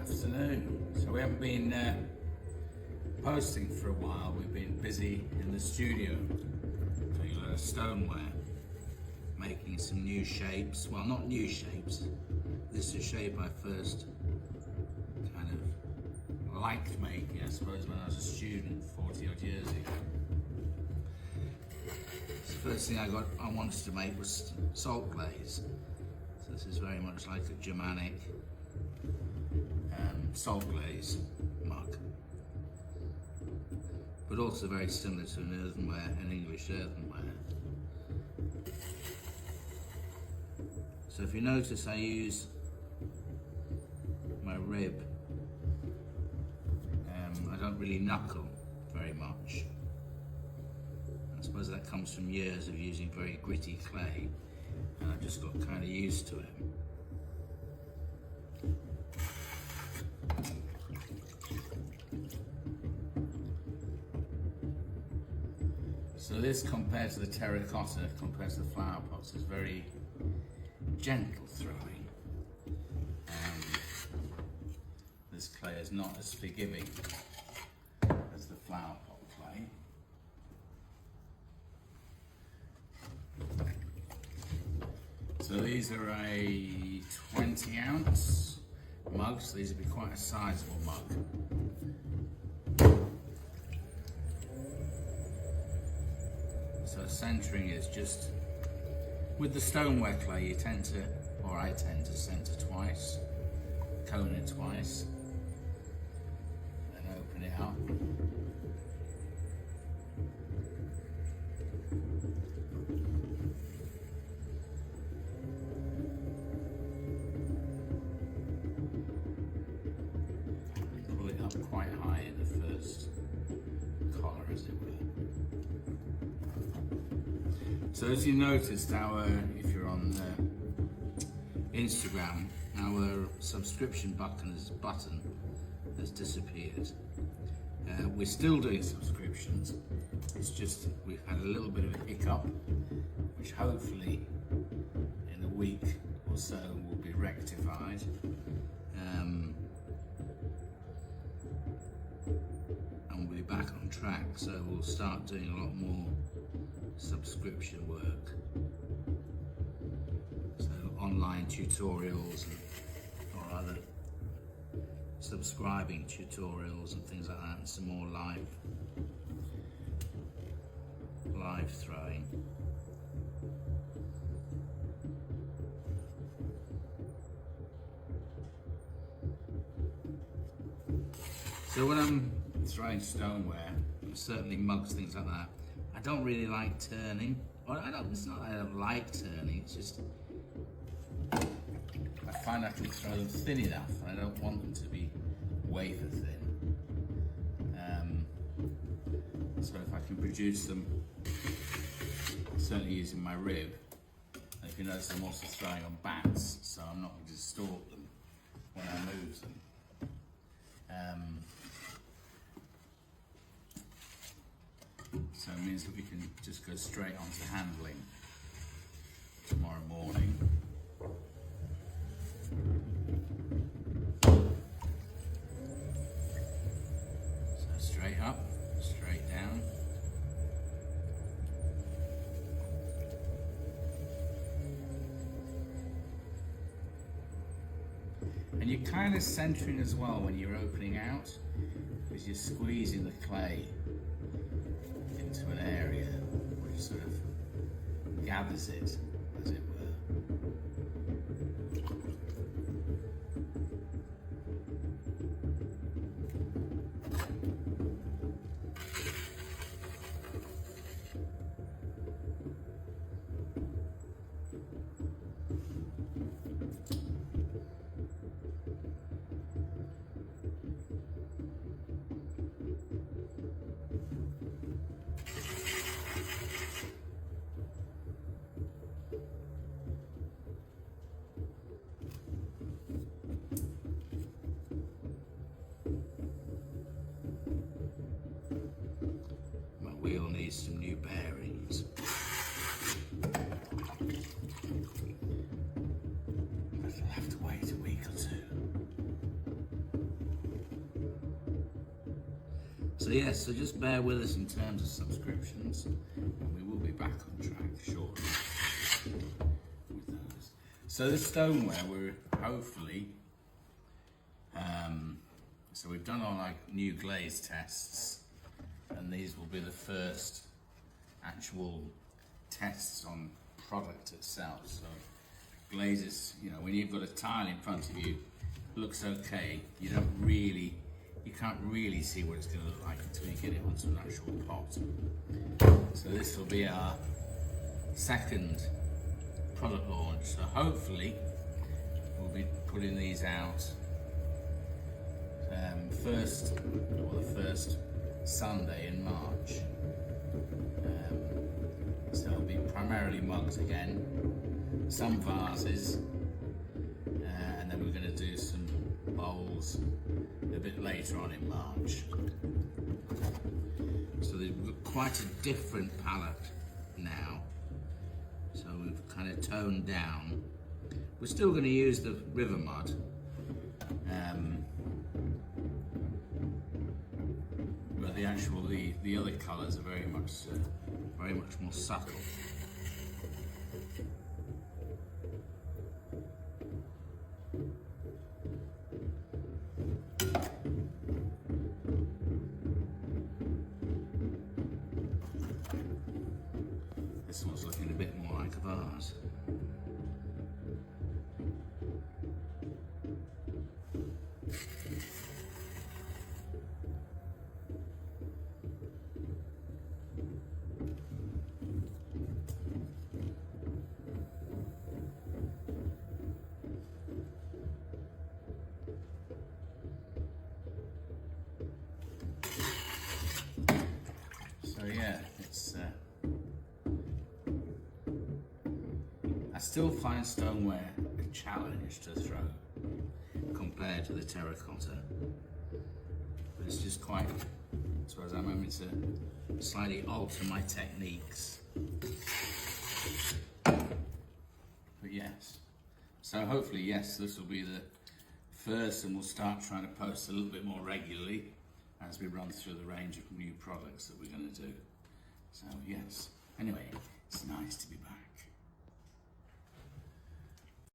Afternoon. So we haven't been posting for a while. We've been busy in the studio doing a lot of stoneware, making some new shapes. Well, not new shapes. This is a shape I first kind of liked making, I suppose, when I was a student 40 odd years ago. The first thing I wanted to make was salt glaze. So this is very much like a Germanic salt glaze mug, but also very similar to an earthenware, an English earthenware. So if you notice, I use my rib. I don't really knuckle very much. I suppose that comes from years of using very gritty clay, and I've just got kind of used to it. So this, compared to the terracotta, compared to the flower pots, is very gentle throwing. This clay is not as forgiving as the flower pot clay. So these are a 20 ounce mug, so these would be quite a sizable mug. So centering is just, with the stoneware clay you tend to, or I tend to center twice, cone it twice, then open it up. And pull it up quite high in the first collar, as it were. So as you noticed, if you're on Instagram, our subscription button has disappeared. We're still doing subscriptions. It's just we've had a little bit of a hiccup, which hopefully in a week or so will be rectified. And we'll be back on track, so we'll start doing a lot more subscription work, so online tutorials or other subscribing tutorials and things like that, and some more live throwing. So when I'm throwing stoneware, certainly mugs, things like that, I don't really like turning. Or it's not that I don't like turning, it's just I find I can throw them thin enough, and I don't want them to be wafer thin. So if I can produce them, certainly using my rib, and if you notice I'm also throwing on bats, so I'm not going to distort them when I move them. So it means that we can just go straight on to handling tomorrow morning. So straight up, straight down. And you're kind of centering as well when you're opening out, because you're squeezing the clay into an area which sort of gathers it, as it were. Wheel needs some new bearings. I'll have to wait a week or two. So yes, so just bear with us in terms of subscriptions, and we will be back on track shortly with those. So the stoneware, we're hopefully, so we've done all our new glaze tests, and these will be the first actual tests on product itself. So glazes, you know, when you've got a tile in front of you, it looks okay. You can't really see what it's going to look like until you get it onto an actual pot. So this will be our second product launch. So hopefully we'll be putting these out the first Sunday in March. So it'll be primarily mugs again, some vases, and then we're going to do some bowls a bit later on in March. So we've got quite a different palette now. So we've kind of toned down. We're still going to use the river mud. But the other colours are very much more subtle. This one's looking a bit more like a vase. So yeah, it's I still find stoneware a challenge to throw compared to the terracotta, but it's just quite, as far as I'm able to slightly alter my techniques. But yes, so hopefully yes, this will be the first, and we'll start trying to post a little bit more regularly as we run through the range of new products that we're going to do. So yes, anyway, it's nice to be back.